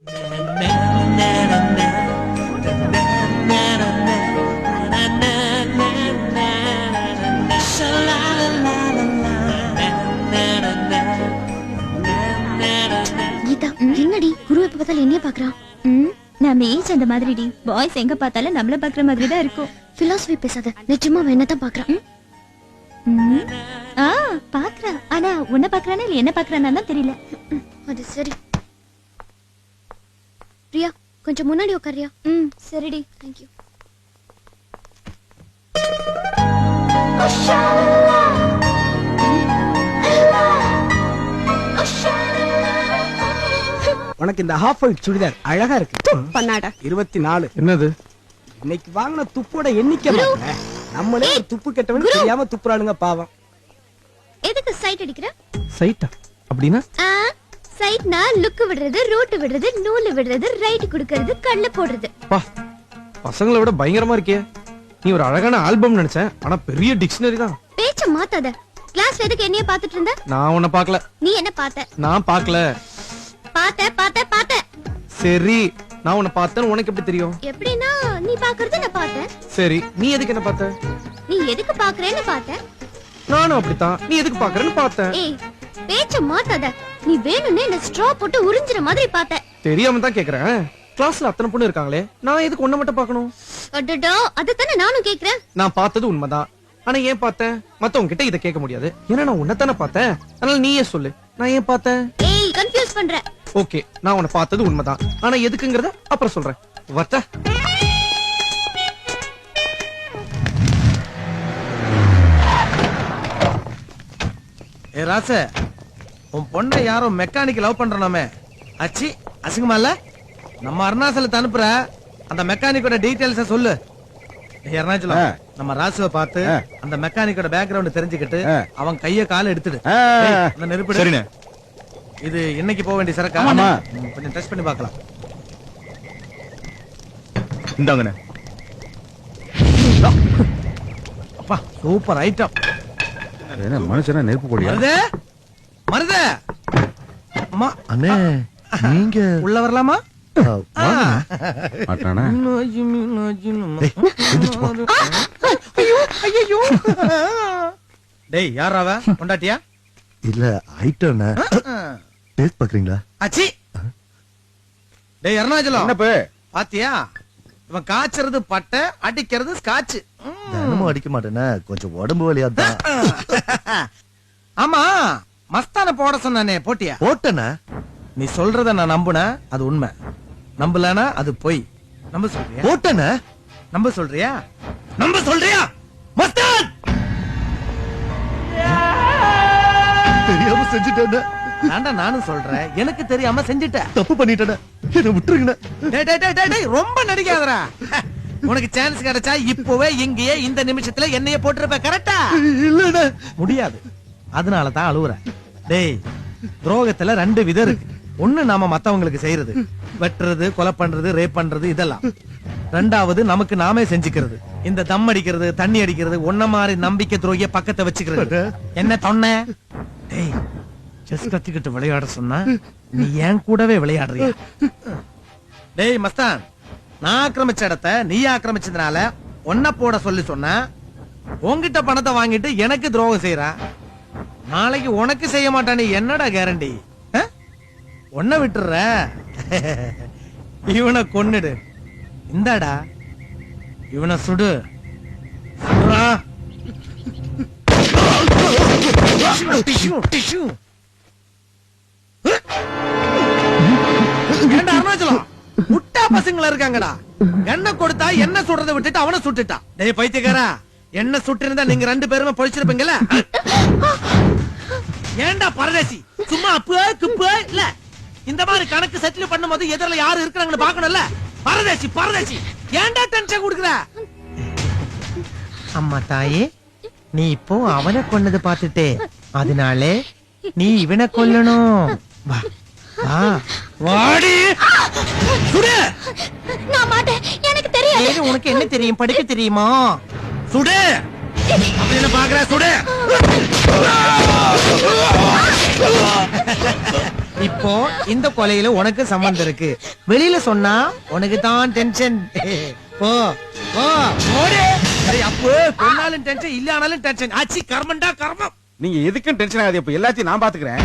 என்னடி குரு எப்ப பார்த்தாலும் என்னைய பாக்குறான்? நம்ம ஏஜ் அந்த மாதிரிடி. பாய்ஸ் எங்க பார்த்தாலும் நம்மள பாக்குற மாதிரி தான் இருக்கும். பிலாசபி பேசாத. நிஜமா அவன் என்னதான் பாக்குறான்? பாக்குறான். ஆனா உன்னை பாக்குறானா இல்ல என்ன பாக்குறானா தான் தெரியல. அது சரி. பிரியா கொஞ்சம் முன்னாடி உட்காரியா? சரிடி. தேங்க்யூ. உனக்கு இந்த ஹாஃப் ஒயிட் சுடிதார் அழகா இருக்கு. பண்ணாடா. 24. என்னது? இன்னைக்கு வாங்கின துப்போட எண்ணிக்கை நம்மளே துப்பு கெட்டவன் தெரியாம துப்புறானுங்க பாவம். எதுக்கு சைட் அடிக்கிற? சைட்டா? அப்படின்னா சைட்னா லுக் விடுறது, ரூட் விடுறது, நூல் விடுறது, ரைட் குடுக்கிறது, கல்ல போடுறது. பா பசங்களை விட பயங்கரமா இருக்கே. நீ ஒரு அழகான ஆல்பம் நினைச்சேன், ஆனா பெரிய டிக்ஷனரி தான். பேச்ச மாத்தாத. கிளாஸ்ல எதுக்கு என்னைய பாத்துட்டு இருந்த? நான் உன்னை பார்க்கல. நீ என்ன பார்த்த? நான் பார்க்கல. பாத்த. சரி, நான் உன்னை பார்த்தேன்னு உனக்கு எப்படி தெரியும்? எப்படின்னா நீ பாக்குறது நான் பார்த்தேன். சரி, நீ எதுக்கு என்ன பார்த்த? நீ எதுக்கு பாக்குறேன்னு பார்த்தேன். நானும் அப்படித்தான். நீ எதுக்கு பாக்குறேன்னு பார்த்தேன். ஏய் பேச்ச மாத்தாத. நீ வேணும்னே என்ன ஸ்ட்ரா போட்டு உறிஞ்சிர மாதிரி பார்த்த. தெரியாம தான் கேக்குறேன். கிளாஸ்ல அத்தனை பொண்ணு இருக்காங்களே, நான் எதுக்கு ஒன்ன மட்டும் பார்க்கணும்? அடடா, அதுதானே நானும் கேக்குறேன். நான் பார்த்தது உண்மைதான். ஆனா ஏன் பார்த்தேன்? மத்தவங்க கிட்ட இத கேட்க முடியாது. ஏன்னா நான் உன்னைத்தானே பார்த்தேன். அதனால நீயே சொல்லு, நான் ஏன் பார்த்தேன்? ஏய் கன்ஃபியூஸ் பண்ற. ஓகே, நான் உன்னை பார்த்தது உண்மைதான். ஆனா எதுக்குங்கறத அப்புறம் சொல்றேன். வட்ட ஏ ராச, உன் பொண்ணை யாரோ மெக்கானிக் லவ் பண்றானே. அச்சி, அசிங்கமா இல்ல? நம்ம அருணாச்சலத்தை அனுப்புற அந்த மெக்கானிக்கோட டீடைல்ஸ சொல்லு. அருணாச்சலம், நம்ம ராசுவை பார்த்து அந்த மெக்கானிக்கோட பேக்ரவுண்ட் தெரிஞ்சுக்கிட்டு அவன் கைய கால எடுத்துடு. அந்த நெருப்பு சரிண்ணே. இது இன்னைக்கு போக வேண்டிய சரக்கா? கொஞ்சம் டெஸ்ட் பண்ணி பார்க்கலாம். இந்தாங்கண்ணே. அப்பா சூப்பர் ஐட்டம். மனுஷனா நெருப்பு போடியா? மருத அம்மா, அண்ணே நீங்க உள்ள வரலாமா? டேய் யார் அவ? கொண்டாட்டியா? இல்ல ஐட்டம். டேஸ்ட் பாக்குறீங்களா? அச்சி. டேய் அருணாச்சலம், என்னப்பா பாத்தியா? இவன் காய்ச்சறது பட்டை, அடிக்கிறது ஸ்காட்ச். தினமும் அடிக்க மாட்டேன்னா கொஞ்சம் உடம்பு வலியா தான். ஆமா, மஸ்தான போட சொன்னானே, போட்டியா? போட்டேண்ணா. நீ சொல்றத நான் நம்புனா அது உண்மை, நம்பலனா அது பொய். நம்ப சொல்றியா? போட்டேண்ணா. நம்ப சொல்றியா? நம்ப சொல்றியா? மஸ்தான் தெரியாம செஞ்சுட்டேன். நான்டா நானும் சொல்றேன், எனக்கு தெரியாம செஞ்சுட்ட. தப்பு பண்ணிட்டேன், என்ன விட்டுருங்க. டேய் டேய் டேய் டேய், ரொம்ப நடிக்காதடா. உனக்கு சான்ஸ் கிடைச்சா இப்பவே இங்கேயே இந்த நிமிஷத்துல என்னைய போட்டுருப்ப. கரெக்டா? இல்ல முடியாது, அதனால தான் அழுவுற. டேய், துரோகத்துல 2 விதம் இருக்கு. ஒண்ணு நாம மத்தவங்களுக்கு செய்யறது, வெட்டுறது, கொலை பண்றது, ரேப் பண்றது, இதெல்லாம். 2வது நமக்கு நாமே செஞ்சுக்கிறது. இந்த தம் அடிக்கிறது, தண்ணி அடிக்கிறது, ஒன்ன மாதிரி நம்பிக்கை துரோகிய பக்கத்தை வச்சுக்கிறது. என்ன தொன்ன? டேய், செஸ் கத்துக்கிட்டு விளையாட சொன்னா நீ ஏன் கூடவே விளையாடுறியா? டேய் மஸ்தான், நான் ஆக்கிரமிச்ச இடத்தை நீ ஆக்கிரமிச்சதுனால ஒன்ன போட சொல்லி சொன்ன. உன்கிட்ட பணத்தை வாங்கிட்டு எனக்கு துரோகம் செய்யற. நாளைக்கு உனக்கு செய்ய மாட்டானே, என்னடா கேரண்டி? ஒன்ன விட்டுற, இவனை கொன்னுடு. இந்தாடா, இவனை சுடு. அருணாச்சலம், முட்டா பசங்களா இருக்காங்கடா. என்ன கொடுத்தா என்ன சுடுறதை விட்டுட்டு அவனை சுட்டுட்டான். டேய் பைத்தியக்காரா, என்ன சுட்டு இருந்தா நீங்க 2 பேருமே பொழிச்சிருப்பீங்கல்ல. ஏண்டா பரதேசி, சும்மா அப்பு குப்பு இல்ல, இந்த மாதிரி கணக்கு செட்டில் பண்ணும்போது எதிரில யாரு இருக்காங்கன்னு பாக்கணும்ல. பரதேசி பரதேசி, ஏண்டா டென்ஷன் குடுக்குற? அம்மா தாயே, நீ இப்போ அவனை கொன்னது பாத்துட்டே, அதனாலே நீ இவனை கொல்லணும். வா வா வாடி, சுடு. நான் மாட்டேன், எனக்கு தெரியாது. ஏய், உனக்கு என்ன தெரியும்? படிக்க தெரியுமா? சுடு. அப்படி என்ன பாக்குற? சுடு. இப்போ இந்த கொலையில உனக்கு சம்பந்தம் இருக்கு. வெளியில சொன்னா உனக்கு தான் டென்ஷன். போ போ ஓடு. அப்போ கொன்னாலும் டென்ஷன், இல்ல டென்ஷன். ஆச்சி கர்மண்டா கர்மம். நீங்க எதுக்கும் டென்ஷன் ஆகாது. இப்ப எல்லாத்தையும் நான் பாத்துக்கிறேன்.